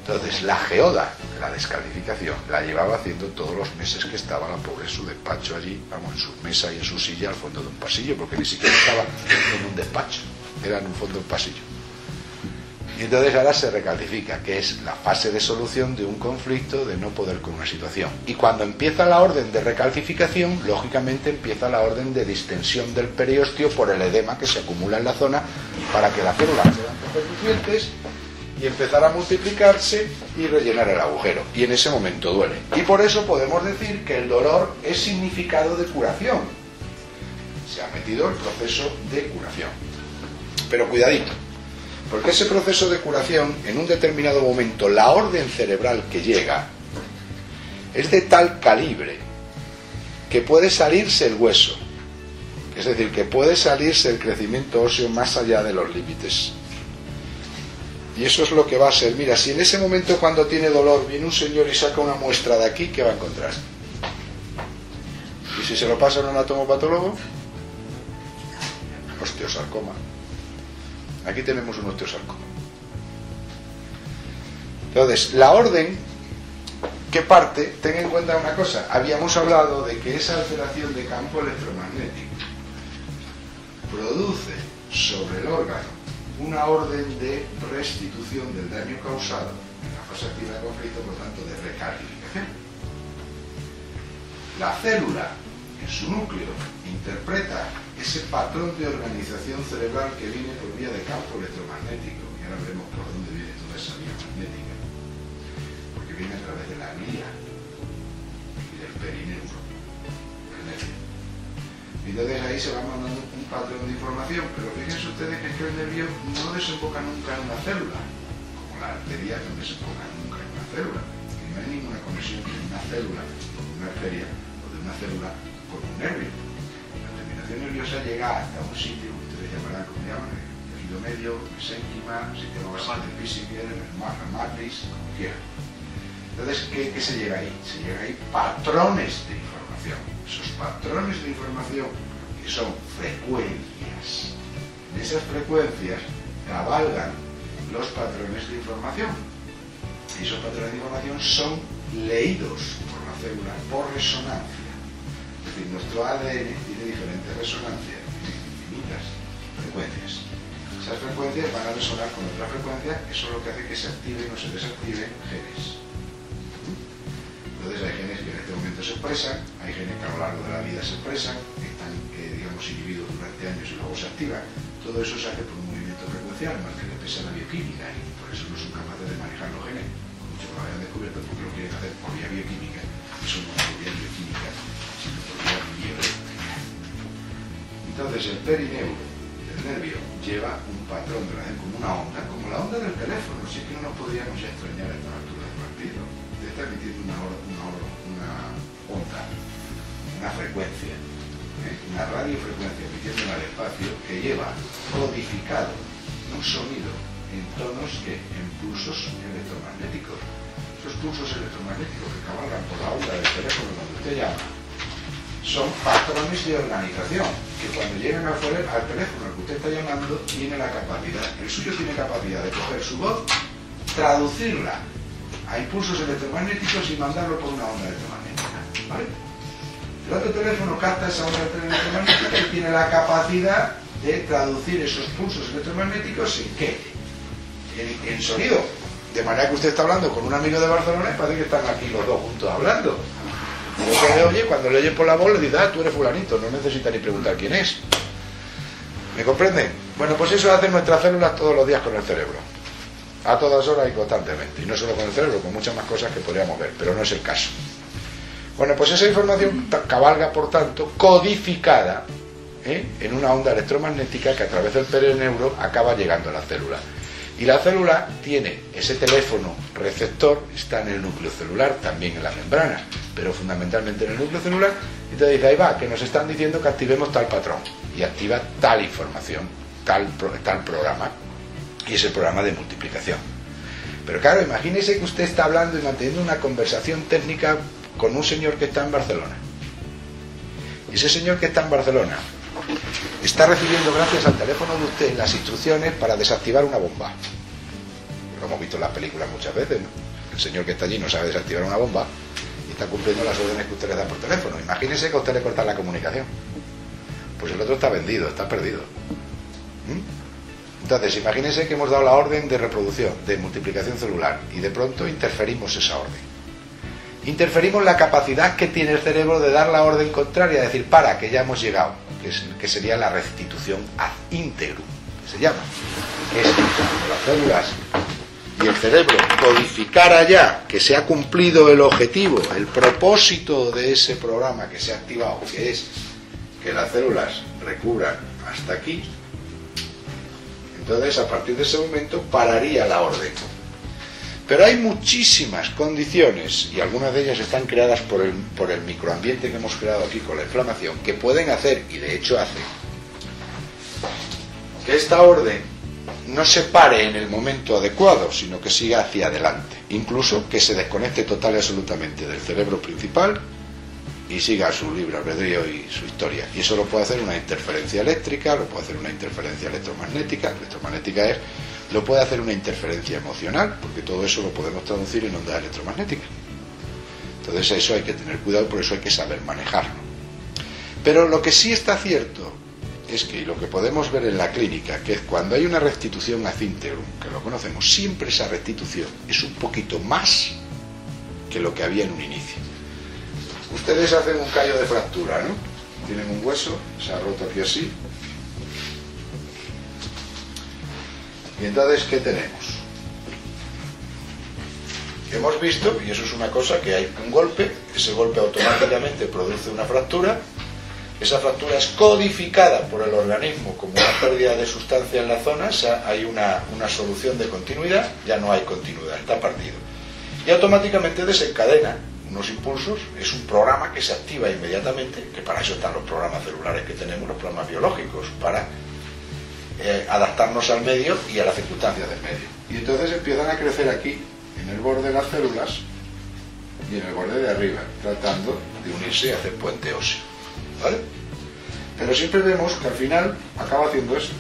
Entonces la geoda, la descalificación, la llevaba haciendo todos los meses que estaba la pobre en su despacho allí, vamos, en su mesa y en su silla al fondo de un pasillo, porque ni siquiera estaba en un despacho, era en un fondo de un pasillo. Y entonces ahora se recalifica, que es la fase de solución de un conflicto, de no poder con una situación. Y cuando empieza la orden de recalificación, lógicamente empieza la orden de distensión del periósteo por el edema que se acumula en la zona, para que las células sean pertenecientes y empezar a multiplicarse y rellenar el agujero. Y en ese momento duele. Y por eso podemos decir que el dolor es significado de curación. Se ha metido el proceso de curación. Pero cuidadito, porque ese proceso de curación, en un determinado momento, la orden cerebral que llega es de tal calibre que puede salirse el hueso. Es decir, que puede salirse el crecimiento óseo más allá de los límites. Y eso es lo que va a ser. Mira, si en ese momento cuando tiene dolor viene un señor y saca una muestra de aquí, ¿qué va a encontrar? Y si se lo pasa a un anatomopatólogo, osteosarcoma. Aquí tenemos un osteosarcoma. Entonces, la orden que parte, ten en cuenta una cosa. Habíamos hablado de que esa alteración de campo electromagnético produce sobre el órgano una orden de restitución del daño causado en la fase activa de conflicto, por tanto de recalificación. La célula, en su núcleo, interpreta ese patrón de organización cerebral que viene por vía de campo electromagnético, y ahora veremos por dónde viene toda esa vía magnética, porque viene a través de la glía y del perineuro, el nervio. Y entonces ahí se va mandando un patrón de información, pero fíjense ustedes que el nervio no desemboca nunca en una célula, como la arteria no desemboca nunca en una célula, que no hay ninguna conexión de una célula con una arteria o de una célula con un nervio. La terminación nerviosa llega hasta un sitio que ustedes llamarán, como llaman, el tejido medio, el mesénquima, el sistema basal del Pisiquier, el matrix, como quieran. Entonces, ¿qué se llega ahí? Se llega ahí patrones de información. Esos patrones de información que son frecuencias. En esas frecuencias cabalgan los patrones de información. Y esos patrones de información son leídos por la célula por resonancia. Es decir, nuestro ADN tiene diferentes resonancias, infinitas frecuencias. Esas frecuencias van a resonar con otras frecuencias, eso es lo que hace que se activen o se desactiven genes. Entonces hay genes que en este momento se expresan, hay genes que a lo largo de la vida se expresan, que están, digamos, inhibidos durante años y luego se activan. Todo eso se hace por un movimiento frecuencial, más que le pesa la bioquímica, y por eso no son capaces de manejar los genes, muchos lo hayan descubierto porque lo quieren hacer por vía bioquímica. Eso no es por vía bioquímica, sino por vía bioeléctrica. Entonces el perineuro del nervio lleva un patrón de relación como una onda, como la onda del teléfono, si es que no nos podríamos ya extrañar a esta altura del partido. Está emitiendo una onda, una frecuencia, una radiofrecuencia emitiendo al espacio que lleva codificado un sonido en tonos en pulsos electromagnéticos. Esos pulsos electromagnéticos que cabalgan por la onda del teléfono cuando usted llama son patrones de organización que cuando llegan al teléfono al que usted está llamando tiene la capacidad, el suyo tiene capacidad de coger su voz, traducirla a impulsos electromagnéticos y mandarlo por una onda electromagnética, ¿vale? El otro teléfono capta esa onda electromagnética y tiene la capacidad de traducir esos pulsos electromagnéticos en ¿qué? En sonido. De manera que usted está hablando con un amigo de Barcelona y parece que están aquí los dos juntos hablando. Y lo que le oye, cuando le oye por la voz le dice, tú eres fulanito, no necesita ni preguntar quién es. ¿Me comprenden? Bueno, pues eso hacen nuestras células todos los días con el cerebro. A todas horas y constantemente. Y no solo con el cerebro, con muchas más cosas que podríamos ver, pero no es el caso. Bueno, pues esa información cabalga, por tanto, codificada en una onda electromagnética que a través del perineuro acaba llegando a la célula. Y la célula tiene ese teléfono receptor, está en el núcleo celular, también en la membrana, pero fundamentalmente en el núcleo celular, y te dice, ahí va, que nos están diciendo que activemos tal patrón, y activa tal información, tal programa, y es el programa de multiplicación. Pero claro, imagínese que usted está hablando y manteniendo una conversación técnica con un señor que está en Barcelona. Y ese señor que está en Barcelona está recibiendo, gracias al teléfono de usted, las instrucciones para desactivar una bomba. Lo hemos visto en las películas muchas veces, ¿no? El señor que está allí no sabe desactivar una bomba y está cumpliendo las órdenes que usted le da por teléfono. Imagínese que a usted le corta la comunicación. Pues el otro está vendido, está perdido. Entonces, imagínese que hemos dado la orden de reproducción, de multiplicación celular, y de pronto interferimos esa orden. Interferimos la capacidad que tiene el cerebro de dar la orden contraria, decir, para, que ya hemos llegado, que sería la restitución ad integrum, que se llama. Que es cuando las células y el cerebro codificara ya que se ha cumplido el objetivo, el propósito de ese programa que se ha activado, que es que las células recubran hasta aquí, entonces a partir de ese momento pararía la orden. Pero hay muchísimas condiciones, y algunas de ellas están creadas por el microambiente que hemos creado aquí con la inflamación, que pueden hacer, y de hecho hacen, que esta orden no se pare en el momento adecuado, sino que siga hacia adelante. Incluso que se desconecte total y absolutamente del cerebro principal y siga su libre albedrío y su historia. Y eso lo puede hacer una interferencia eléctrica, lo puede hacer una interferencia electromagnética. Electromagnética lo puede hacer una interferencia emocional, porque todo eso lo podemos traducir en ondas electromagnéticas. Entonces eso hay que tener cuidado, por eso hay que saber manejarlo. Pero lo que sí está cierto es que, y lo que podemos ver en la clínica, que es cuando hay una restitución ad integrum, que lo conocemos, siempre esa restitución es un poquito más que lo que había en un inicio. Ustedes hacen un callo de fractura, ¿no? Tienen un hueso, se ha roto aquí así. Y entonces, ¿qué tenemos? Hemos visto, y eso es una cosa, que hay un golpe, ese golpe automáticamente produce una fractura. Esa fractura es codificada por el organismo como una pérdida de sustancia en la zona, o sea, hay una solución de continuidad, ya no hay continuidad, está partido. Y automáticamente desencadena unos impulsos, es un programa que se activa inmediatamente, que para eso están los programas celulares que tenemos, los programas biológicos, para adaptarnos al medio y a las circunstancias del medio. Y entonces empiezan a crecer aquí, en el borde de las células y en el borde de arriba, tratando de unirse y hacer puente óseo. ¿Vale? Pero siempre vemos que al final acaba haciendo esto.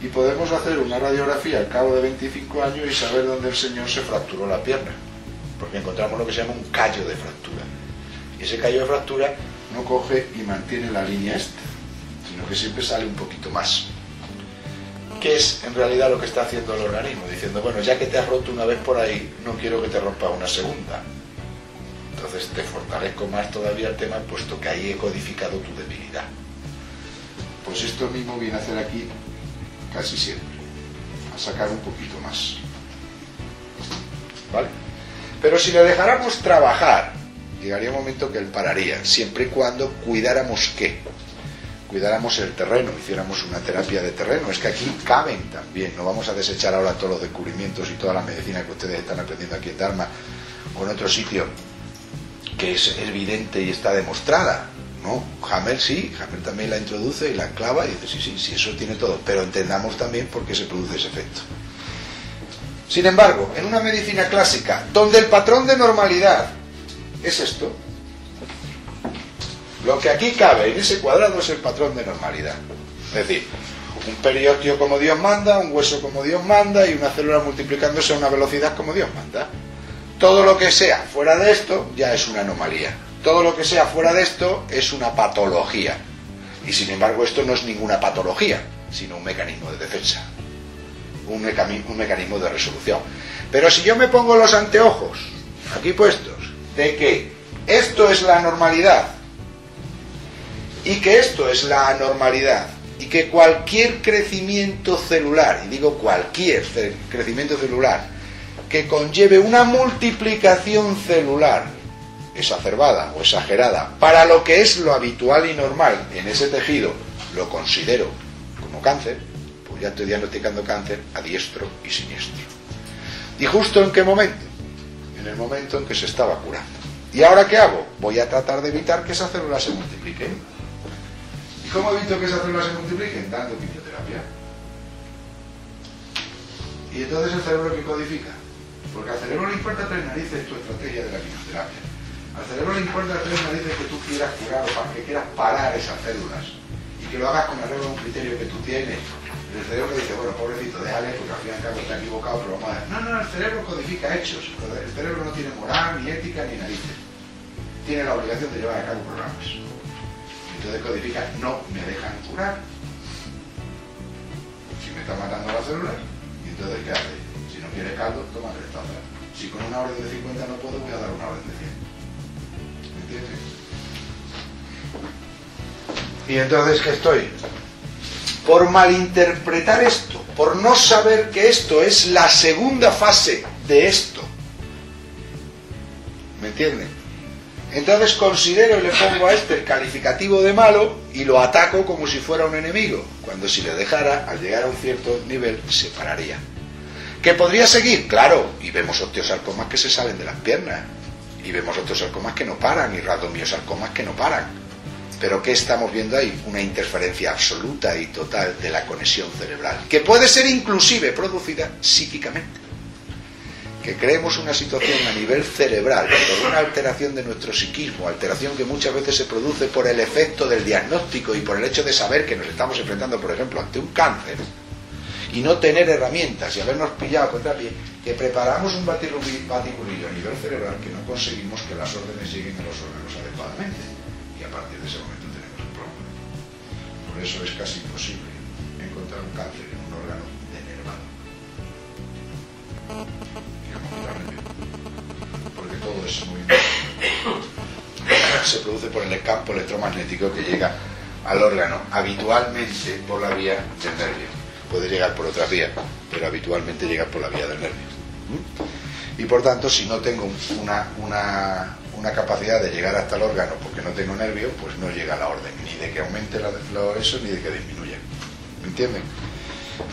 Y podemos hacer una radiografía al cabo de 25 años y saber dónde el señor se fracturó la pierna, porque encontramos lo que se llama un callo de fractura. Y ese callo de fractura no coge y mantiene la línea esta, sino que siempre sale un poquito más. ¿Qué es en realidad lo que está haciendo el organismo? Diciendo, bueno, ya que te has roto una vez por ahí, no quiero que te rompas una segunda. Entonces te fortalezco más todavía el tema, puesto que ahí he codificado tu debilidad. Pues esto mismo viene a hacer aquí casi siempre, a sacar un poquito más. ¿Vale? Pero si le dejáramos trabajar, llegaría un momento que él pararía, siempre y cuando cuidáramos ¿qué? Cuidáramos el terreno, hiciéramos una terapia de terreno. Es que aquí caben también, no vamos a desechar ahora todos los descubrimientos y toda la medicina que ustedes están aprendiendo aquí en Dharma o en otro sitio, que es evidente y está demostrada, ¿no? Hammer sí, Hammer también la introduce y la enclava y dice, sí, eso tiene todo, pero entendamos también por qué se produce ese efecto. Sin embargo, en una medicina clásica, donde el patrón de normalidad es esto, lo que aquí cabe en ese cuadrado es el patrón de normalidad. Es decir, un periósteo como Dios manda, un hueso como Dios manda y una célula multiplicándose a una velocidad como Dios manda. Todo lo que sea fuera de esto ya es una anomalía. Todo lo que sea fuera de esto es una patología. Y sin embargo esto no es ninguna patología, sino un mecanismo de defensa. Un mecanismo de resolución. Pero si yo me pongo los anteojos aquí puestos de que esto es la normalidad y que esto es la anormalidad y que cualquier crecimiento celular, y digo cualquier crecimiento celular, que conlleve una multiplicación celular exacerbada o exagerada para lo que es lo habitual y normal en ese tejido, lo considero como cáncer, pues ya estoy diagnosticando cáncer a diestro y siniestro. ¿Y justo en qué momento? En el momento en que se estaba curando. ¿Y ahora qué hago? Voy a tratar de evitar que esas células se multipliquen. ¿Y cómo evito que esas células se multipliquen? Dando quimioterapia. Y entonces el cerebro ¿qué codifica? Porque al cerebro le importa tres narices tu estrategia de la quimioterapia. Al cerebro le importa tres narices que tú quieras curar o para que quieras parar esas células y que lo hagas con arreglo a un criterio que tú tienes. El cerebro dice, bueno, pobrecito, déjale porque al fin y al cabo está equivocado, pero vamos a ver. No, el cerebro codifica hechos. El cerebro no tiene moral, ni ética, ni narices. Tiene la obligación de llevar a cabo programas. Entonces codifica, no me dejan curar. Si me están matando las células, ¿y entonces qué hace? Si no quieres caldo, toma el estándar. Si con una orden de 50 no puedo, voy a dar una orden de 100. ¿Me entiendes? Y entonces, ¿qué estoy? Por malinterpretar esto, por no saber que esto es la segunda fase de esto. ¿Me entienden? Entonces considero y le pongo a este el calificativo de malo y lo ataco como si fuera un enemigo, cuando si le dejara, al llegar a un cierto nivel, se pararía. ¿Que podría seguir? Claro, y vemos osteosarcomas que se salen de las piernas, y vemos osteosarcomas que no paran, y radomiosarcomas que no paran. Pero ¿qué estamos viendo ahí? Una interferencia absoluta y total de la conexión cerebral, que puede ser inclusive producida psíquicamente. Que creemos una situación a nivel cerebral, por una alteración de nuestro psiquismo, alteración que muchas veces se produce por el efecto del diagnóstico y por el hecho de saber que nos estamos enfrentando, por ejemplo, ante un cáncer, y no tener herramientas y habernos pillado contra pie, que preparamos un baticurillo a nivel cerebral que no conseguimos que las órdenes lleguen a los órganos adecuadamente, y a partir de ese momento tenemos un problema. Por eso es casi imposible encontrar un cáncer en un órgano denervado. Porque todo es movimiento. Se produce por el campo electromagnético que llega al órgano, habitualmente por la vía del nervio. Puede llegar por otras vías, pero habitualmente llega por la vía del nervio. Y por tanto, si no tengo una capacidad de llegar hasta el órgano porque no tengo nervio, pues no llega la orden, ni de que aumente eso, ni de que disminuya. ¿Me entienden?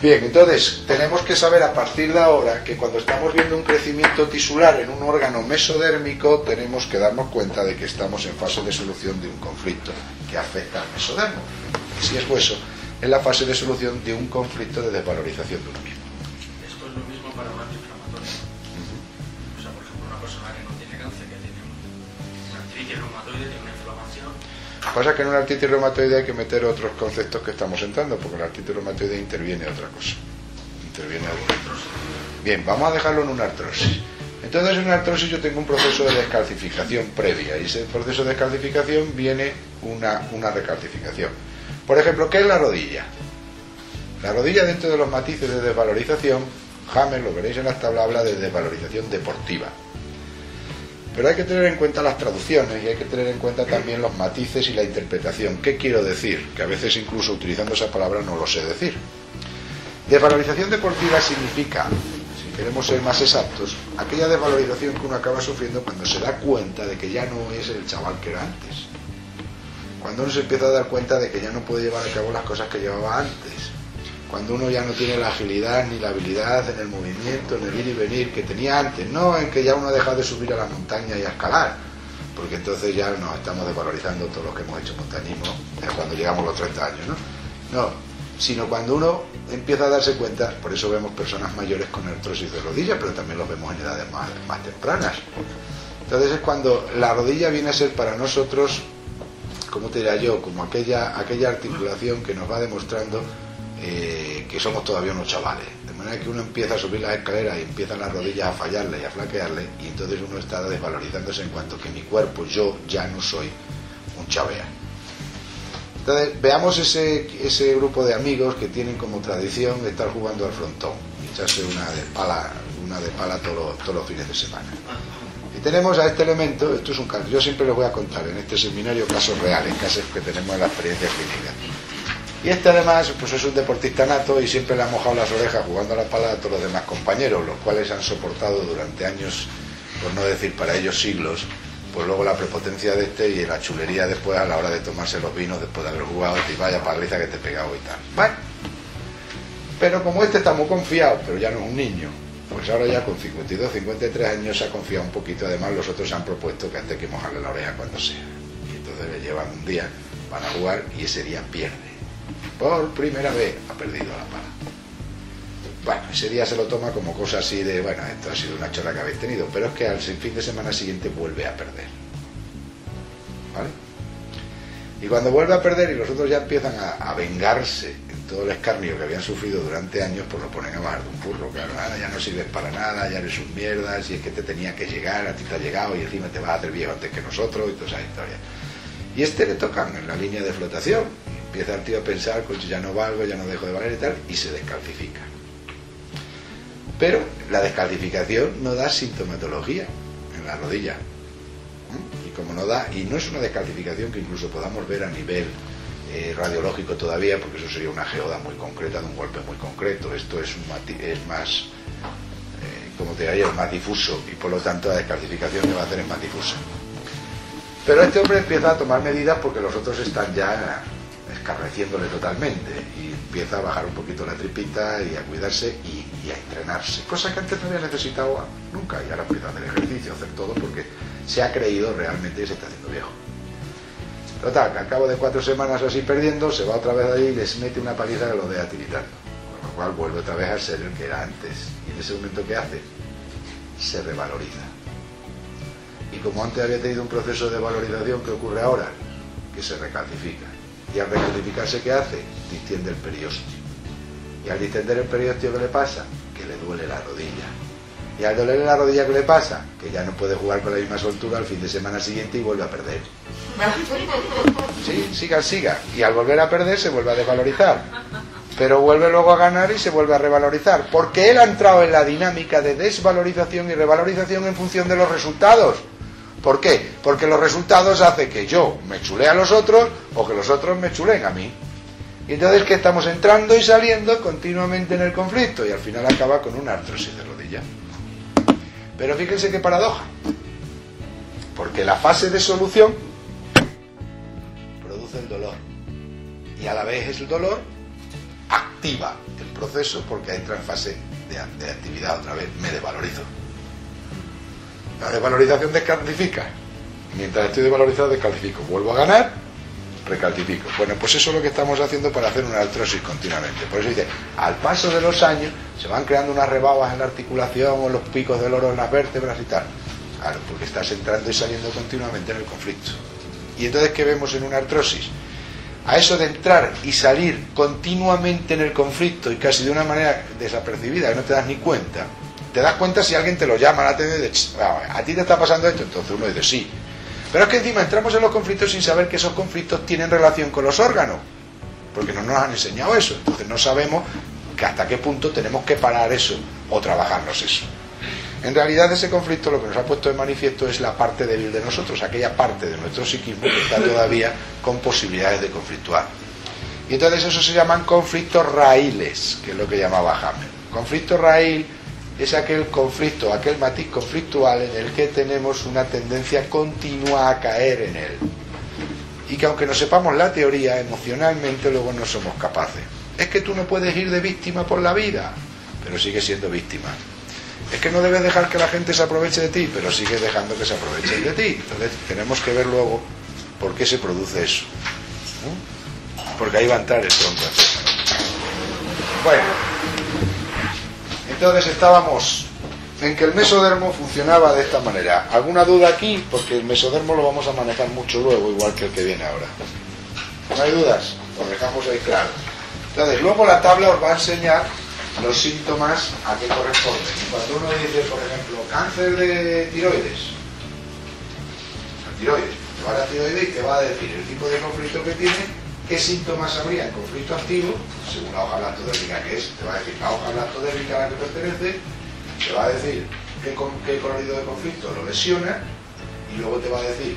Bien, entonces tenemos que saber a partir de ahora que cuando estamos viendo un crecimiento tisular en un órgano mesodérmico, tenemos que darnos cuenta de que estamos en fase de solución de un conflicto que afecta al mesodermo. Y si es hueso, en la fase de solución de un conflicto de desvalorización de uno mismo. Esto es lo mismo para un antiinflamatorio. O sea, por ejemplo, una persona que no tiene cáncer, que tiene una artritis reumatoide, tiene una inflamación. Pasa que en una artritis reumatoide hay que meter otros conceptos que estamos entrando, porque la artritis reumatoide interviene otra cosa. Interviene algo. Bien, vamos a dejarlo en una artrosis. Entonces en una artrosis yo tengo un proceso de descalcificación previa, y ese proceso de descalcificación viene una recalcificación. Por ejemplo, ¿qué es la rodilla? La rodilla, dentro de los matices de desvalorización, Hammer, lo veréis en las tablas, habla de desvalorización deportiva. Pero hay que tener en cuenta las traducciones y hay que tener en cuenta también los matices y la interpretación. ¿Qué quiero decir? Que a veces incluso utilizando esa palabra no lo sé decir. Desvalorización deportiva significa, si queremos ser más exactos, aquella desvalorización que uno acaba sufriendo cuando se da cuenta de que ya no es el chaval que era antes. Cuando uno se empieza a dar cuenta de que ya no puede llevar a cabo las cosas que llevaba antes. Cuando uno ya no tiene la agilidad ni la habilidad en el movimiento, en el ir y venir que tenía antes. No en que ya uno ha dejado de subir a la montaña y a escalar, porque entonces ya nos estamos desvalorizando todo lo que hemos hecho montañismo cuando llegamos a los 30 años, ¿no? No, sino cuando uno empieza a darse cuenta. Por eso vemos personas mayores con artrosis de rodilla, pero también los vemos en edades más tempranas. Entonces es cuando la rodilla viene a ser para nosotros, ¿cómo te diría yo? Como aquella articulación que nos va demostrando que somos todavía unos chavales. De manera que uno empieza a subir las escaleras y empiezan las rodillas a fallarle y a flaquearle, y entonces uno está desvalorizándose en cuanto que mi cuerpo, yo ya no soy un chavea. Entonces veamos ese grupo de amigos que tienen como tradición estar jugando al frontón y echarse una de pala todos los fines de semana. Y tenemos a este elemento. Esto es un caso, yo siempre les voy a contar en este seminario casos reales, casos que tenemos en la experiencia clínica. Y este además pues es un deportista nato y siempre le ha mojado las orejas jugando a la pala a todos los demás compañeros, los cuales han soportado durante años, por no decir para ellos siglos, pues luego la prepotencia de este y la chulería después a la hora de tomarse los vinos después de haber jugado, y vaya paliza que te he pegado y tal. Bueno, pero como este está muy confiado, pero ya no es un niño, pues ahora ya con 52, 53 años se ha confiado un poquito. Además los otros han propuesto que antes hay que mojarle la oreja cuando sea, y entonces le llevan un día, van a jugar y ese día pierde. Por primera vez ha perdido la pala. Bueno, ese día se lo toma como cosa así de, bueno, esto ha sido una chorra que habéis tenido, pero es que al fin de semana siguiente vuelve a perder. ¿Vale? Y cuando vuelve a perder y los otros ya empiezan a vengarse en todo el escarnio que habían sufrido durante años, pues lo ponen a bajar de un burro. Claro, ahora ya no sirves para nada, ya eres un mierda, si es que te tenía que llegar, a ti te ha llegado y encima te vas a hacer viejo antes que nosotros y toda esa historia. Y le tocan en la línea de flotación. Empieza el tío a pensar, coche, ya no valgo, ya no dejo de valer y tal, y se descalcifica. Pero la descalcificación no da sintomatología en la rodilla. Y como no da, y no es una descalcificación que incluso podamos ver a nivel radiológico todavía, porque eso sería una geoda muy concreta, de un golpe muy concreto. Esto es más, como te diría, más difuso, y por lo tanto la descalcificación que va a hacer es más difusa. Pero este hombre empieza a tomar medidas porque los otros están ya escarneciéndole totalmente, y empieza a bajar un poquito la tripita y a cuidarse y a entrenarse, cosa que antes no había necesitado nunca, y ahora empieza a hacer ejercicio, a hacer todo, porque se ha creído realmente que se está haciendo viejo. Total, que al cabo de 4 semanas así perdiendo, se va otra vez allí y les mete una paliza que lo deja tiritando, con lo cual vuelve otra vez a ser el que era antes, y en ese momento ¿qué hace? Se revaloriza. Y como antes había tenido un proceso de valorización, ¿qué ocurre ahora? Que se recalcifica. Y al recalcificarse, ¿qué hace? Distiende el periósteo. Y al distender el periósteo, ¿qué le pasa? Que le duele la rodilla. Y al dolerle la rodilla, ¿qué le pasa? Que ya no puede jugar con la misma soltura al fin de semana siguiente y vuelve a perder. Sí, siga. Y al volver a perder se vuelve a desvalorizar. Pero vuelve luego a ganar y se vuelve a revalorizar. Porque él ha entrado en la dinámica de desvalorización y revalorización en función de los resultados. ¿Por qué? Porque los resultados hacen que yo me chulee a los otros o que los otros me chuleen a mí. Y entonces que estamos entrando y saliendo continuamente en el conflicto, y al final acaba con una artrosis de rodilla. Pero fíjense qué paradoja. Porque la fase de solución produce el dolor. Y a la vez es el dolor activa el proceso, porque entra en fase de actividad otra vez. Me desvalorizo. La desvalorización descalcifica. Mientras estoy desvalorizado, descalcifico. Vuelvo a ganar, recalcifico. Bueno, pues eso es lo que estamos haciendo para hacer una artrosis continuamente. Por eso dice, al paso de los años se van creando unas rebabas en la articulación o los picos del oro en las vértebras y tal. Claro, porque estás entrando y saliendo continuamente en el conflicto. Y entonces, ¿qué vemos en una artrosis? A eso de entrar y salir continuamente en el conflicto, y casi de una manera desapercibida, que no te das ni cuenta. Te das cuenta si alguien te lo llama la atención y dice, a ti te está pasando esto, entonces uno dice sí. Pero es que encima entramos en los conflictos sin saber que esos conflictos tienen relación con los órganos, porque no nos han enseñado eso. Entonces no sabemos que hasta qué punto tenemos que parar eso o trabajarnos eso. En realidad ese conflicto lo que nos ha puesto de manifiesto es la parte débil de nosotros, aquella parte de nuestro psiquismo que está todavía con posibilidades de conflictuar. Y entonces eso se llaman conflictos raíles, que es lo que llamaba Hammer. Conflicto raíl es aquel conflicto, aquel matiz conflictual en el que tenemos una tendencia continua a caer en él. Y que aunque no sepamos la teoría, emocionalmente luego no somos capaces. Es que tú no puedes ir de víctima por la vida, pero sigues siendo víctima. Es que no debes dejar que la gente se aproveche de ti, pero sigues dejando que se aprovechen de ti. Entonces tenemos que ver luego por qué se produce eso. Porque ahí va a entrar el tronco. Bueno. Entonces estábamos en que el mesodermo funcionaba de esta manera. ¿Alguna duda aquí? Porque el mesodermo lo vamos a manejar mucho luego, igual que el que viene ahora. ¿No hay dudas? Lo dejamos ahí claro. Entonces, luego la tabla os va a enseñar los síntomas a qué corresponden. Cuando uno dice, por ejemplo, cáncer de tiroides, te va a la tiroides y te va a decir el tipo de conflicto que tiene. ¿Qué síntomas habría en conflicto activo? Según la hoja blastodérmica que es, te va a decir la hoja blastodérmica a la que pertenece, te va a decir qué colorido de conflicto lo lesiona, y luego te va a decir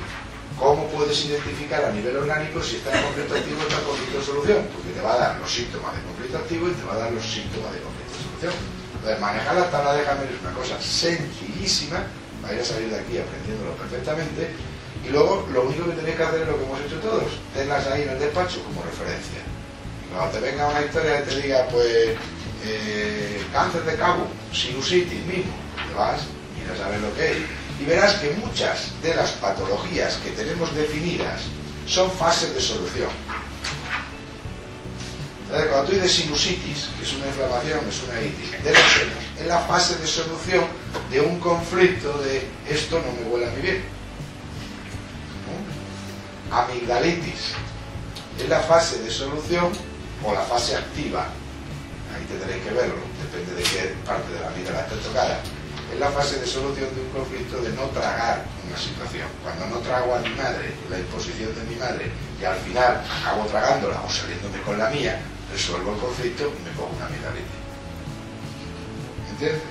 cómo puedes identificar a nivel orgánico si está en conflicto activo o está en conflicto de solución, porque te va a dar los síntomas de conflicto activo y te va a dar los síntomas de conflicto de solución. Entonces, manejar la tabla de Hammer es una cosa sencillísima, vais a salir de aquí aprendiéndolo perfectamente. Y luego lo único que tenéis que hacer es lo que hemos hecho todos, tenlas ahí en el despacho como referencia. Y cuando te venga una historia que te diga, pues, cáncer de cabo, sinusitis mismo, te vas, miras a ver lo que es. Y verás que muchas de las patologías que tenemos definidas son fases de solución. Entonces, cuando tú dices sinusitis, que es una inflamación, es una itis, de los senos, es la fase de solución de un conflicto de esto no me huele a mí bien. Amigdalitis es la fase de solución o la fase activa, ahí tendréis que verlo, depende de qué parte de la amígdala esté tocada. Es la fase de solución de un conflicto de no tragar una situación. Cuando no trago a mi madre, la imposición de mi madre, y al final acabo tragándola o saliéndome con la mía, resuelvo el conflicto y me pongo una amigdalitis. ¿Entiendes?